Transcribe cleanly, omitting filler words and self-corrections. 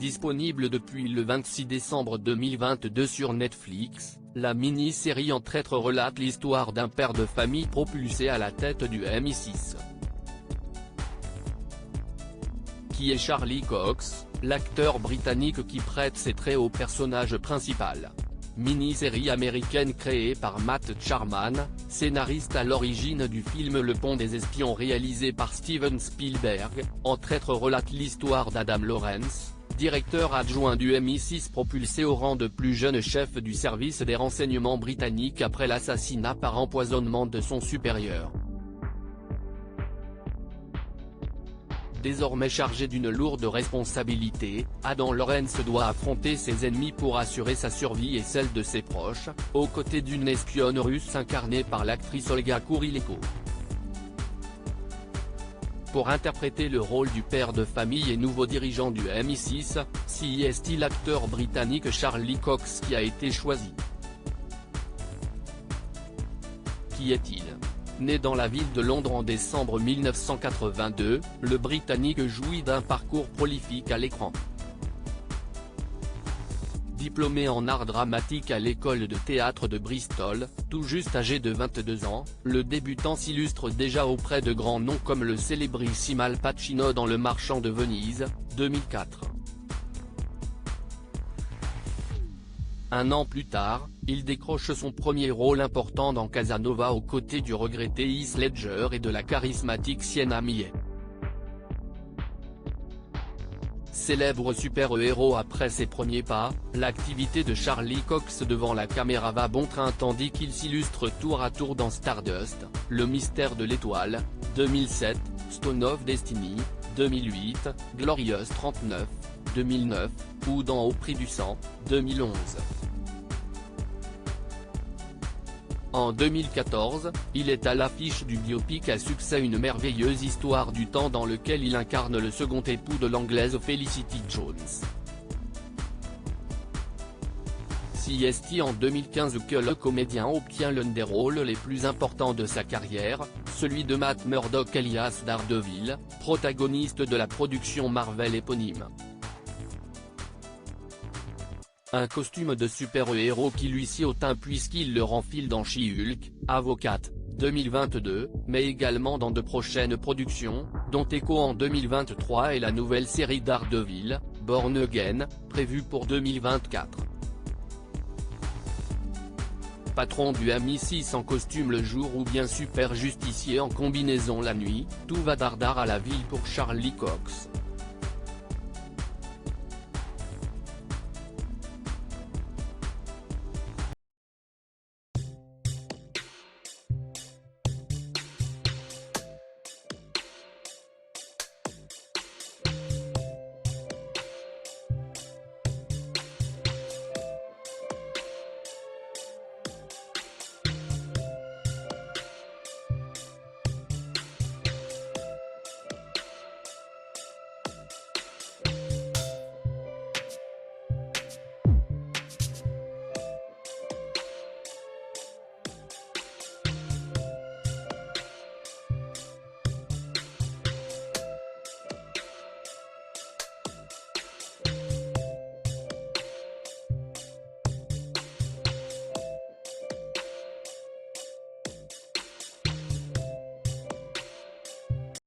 Disponible depuis le 26 décembre 2022 sur Netflix, la mini-série en traître relate l'histoire d'un père de famille propulsé à la tête du MI6. Qui est Charlie Cox, l'acteur britannique qui prête ses traits au personnage principal. Mini-série américaine créée par Matt Charman, scénariste à l'origine du film Le Pont des Espions réalisé par Steven Spielberg, en traître relate l'histoire d'Adam Lawrence, directeur adjoint du MI6 propulsé au rang de plus jeune chef du service des renseignements britanniques après l'assassinat par empoisonnement de son supérieur. Désormais chargé d'une lourde responsabilité, Adam Lawrence doit affronter ses ennemis pour assurer sa survie et celle de ses proches, aux côtés d'une espionne russe incarnée par l'actrice Olga Kurylenko. Pour interpréter le rôle du père de famille et nouveau dirigeant du MI6, c'est l'acteur britannique Charlie Cox qui a été choisi. Qui est-il ? Né dans la ville de Londres en décembre 1982, le Britannique jouit d'un parcours prolifique à l'écran. Diplômé en art dramatique à l'école de théâtre de Bristol, tout juste âgé de 22 ans, le débutant s'illustre déjà auprès de grands noms comme le célébrissime Al Pacino dans Le Marchand de Venise, 2004. Un an plus tard, il décroche son premier rôle important dans Casanova aux côtés du regretté Heath Ledger et de la charismatique Sienna Miller. Célèbre super-héros après ses premiers pas, l'activité de Charlie Cox devant la caméra va bon train tandis qu'il s'illustre tour à tour dans Stardust, Le Mystère de l'Étoile, 2007, Stone of Destiny, 2008, Glorious 39, 2009, ou dans Au prix du sang, 2011. En 2014, il est à l'affiche du biopic à succès Une merveilleuse histoire du temps dans lequel il incarne le second époux de l'anglaise Felicity Jones. C'est en 2015 que le comédien obtient l'un des rôles les plus importants de sa carrière, celui de Matt Murdock alias Daredevil, protagoniste de la production Marvel éponyme. Un costume de super-héros qui lui sied au teint puisqu'il le renfile dans She-Hulk, Avocate, 2022, mais également dans de prochaines productions, dont Echo en 2023 et la nouvelle série Daredevil, Born Again, prévue pour 2024. Patron du MI6 en costume le jour ou bien super justicier en combinaison la nuit, tout va dardard à la ville pour Charlie Cox.